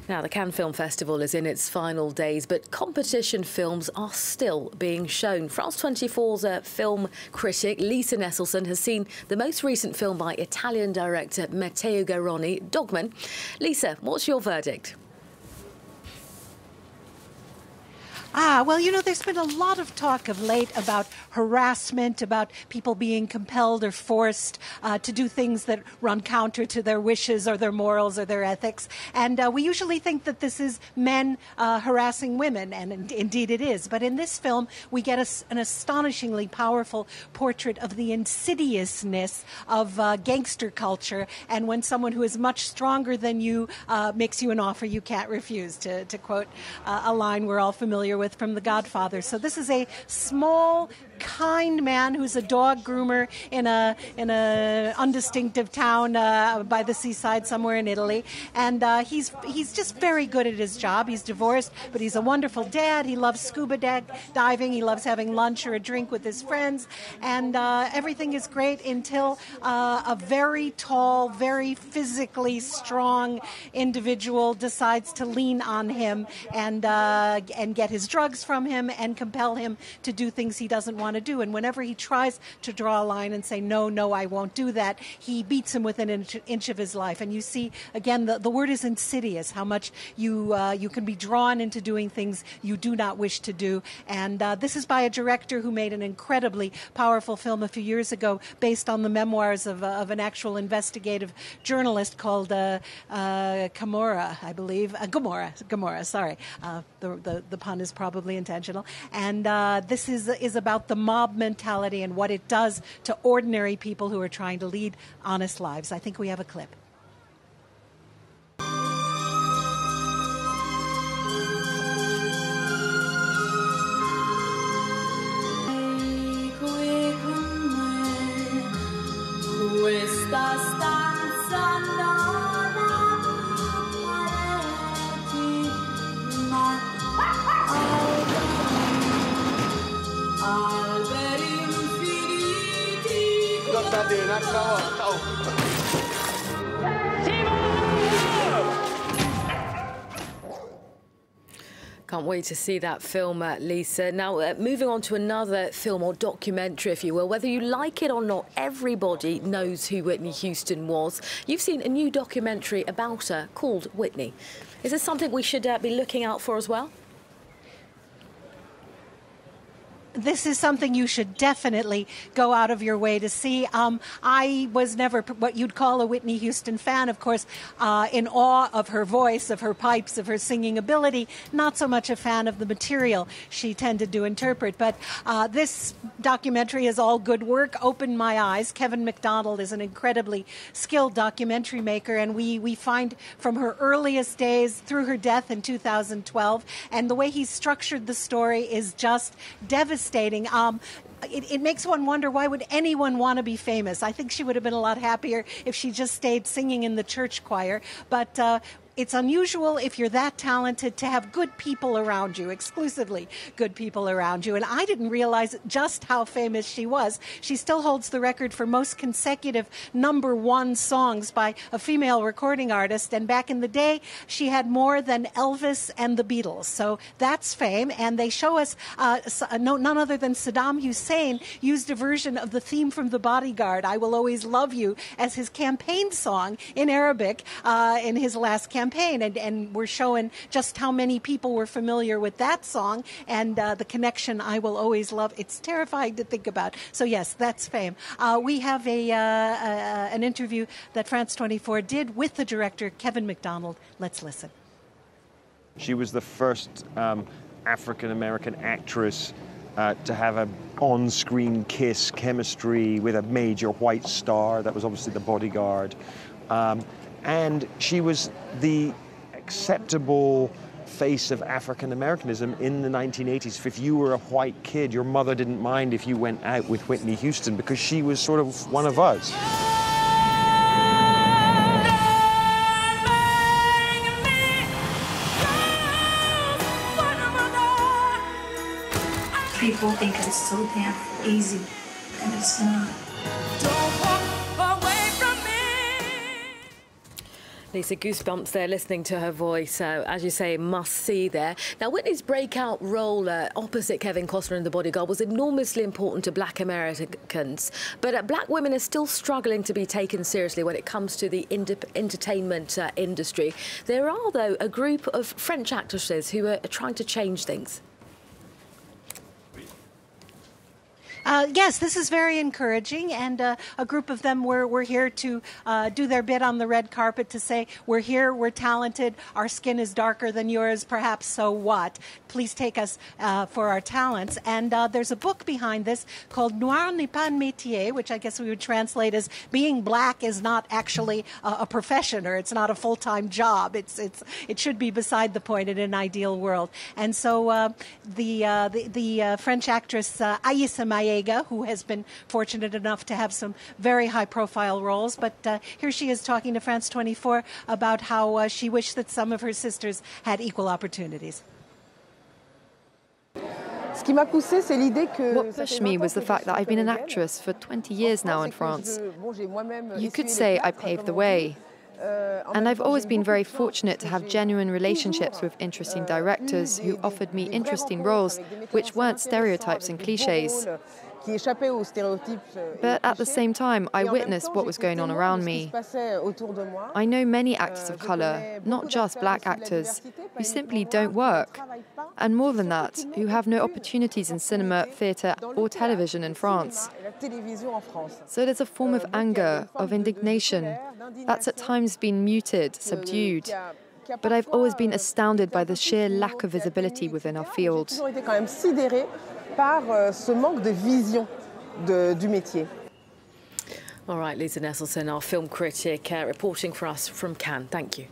Now, the Cannes Film Festival is in its final days, but competition films are still being shown. France 24's film critic Lisa Nesselson has seen the most recent film by Italian director Matteo Garrone, Dogman. Lisa, what's your verdict? Well, you know, there's been a lot of talk of late about harassment, about people being compelled or forced to do things that run counter to their wishes or their morals or their ethics. And we usually think that this is men harassing women, and indeed it is. But in this film, we get an astonishingly powerful portrait of the insidiousness of gangster culture, and when someone who is much stronger than you makes you an offer you can't refuse, to quote a line we're all familiar with from The Godfather. So this is a small, kind man who's a dog groomer in a undistinctive town by the seaside somewhere in Italy, and he's just very good at his job. He's divorced, but he's a wonderful dad. He loves scuba diving. He loves having lunch or a drink with his friends, and everything is great until a very tall, very physically strong individual decides to lean on him and get his drugs from him and compel him to do things he doesn't want to do. And whenever he tries to draw a line and say, no, I won't do that, he beats him within an inch of his life. And you see, again, the word is insidious, how much you can be drawn into doing things you do not wish to do. And this is by a director who made an incredibly powerful film a few years ago based on the memoirs of an actual investigative journalist called Camorra, I believe. Gomorrah, sorry. The pun is probably intentional. And this is about the mob mentality and what it does to ordinary people who are trying to lead honest lives. I think we have a clip. Can't wait to see that film, Lisa. Now, moving on to another film or documentary, if you will. Whether you like it or not, everybody knows who Whitney Houston was. You've seen a new documentary about her called Whitney. Is this something we should be looking out for as well? This is something you should definitely go out of your way to see. I was never what you'd call a Whitney Houston fan, of course, in awe of her voice, of her pipes, of her singing ability, not so much a fan of the material she tended to interpret. But this documentary is all good work, opened my eyes. Kevin Macdonald is an incredibly skilled documentary maker, and we find from her earliest days through her death in 2012, and the way he structured the story is just devastating. It makes one wonder, why would anyone want to be famous? I think she would have been a lot happier if she just stayed singing in the church choir. But it's unusual, if you're that talented, to have good people around you, exclusively good people around you. And I didn't realize just how famous she was. She still holds the record for most consecutive #1 songs by a female recording artist. And back in the day, she had more than Elvis and the Beatles. So that's fame. And they show us none other than Saddam Hussein used a version of the theme from The Bodyguard, I Will Always Love You, as his campaign song in Arabic in his last campaign. And we're showing just how many people were familiar with that song and the connection I Will Always Love. It's terrifying to think about. So yes, that's fame. We have an interview that France 24 did with the director, Kevin Macdonald. Let's listen. She was the first African-American actress to have an on-screen kiss chemistry with a major white star. That was obviously The Bodyguard. And she was the acceptable face of African-Americanism in the 1980s. If you were a white kid, your mother didn't mind if you went out with Whitney Houston because she was sort of one of us. People think it's so damn easy, and it's not. Lisa, goosebumps there listening to her voice. As you say, must see there. Now, Whitney's breakout role opposite Kevin Costner in The Bodyguard was enormously important to black Americans. But black women are still struggling to be taken seriously when it comes to the entertainment industry. There are, though, a group of French actresses who are trying to change things. Yes, this is very encouraging, and a group of them were here to do their bit on the red carpet to say, we're here, we're talented, our skin is darker than yours, perhaps so what? Please take us for our talents. And there's a book behind this called Noir n'est pas un métier, which I guess we would translate as being black is not actually a profession, or it's not a full-time job. It should be beside the point in an ideal world. And so the French actress Aïssa Maïga, who has been fortunate enough to have some very high-profile roles. But here she is talking to France 24 about how she wished that some of her sisters had equal opportunities. What pushed me was the fact that I've been an actress for 20 years now in France. You could say I paved the way. And I've always been very fortunate to have genuine relationships with interesting directors who offered me interesting roles which weren't stereotypes and cliches. But at the same time, I witnessed what was going on around me. I know many actors of colour, not just black actors, who simply don't work. And more than that, who have no opportunities in cinema, theatre or television in France. So there's a form of anger, of indignation, that's at times been muted, subdued. But I've always been astounded by the sheer lack of visibility within our field. All right, Lisa Nesselson, our film critic, reporting for us from Cannes. Thank you.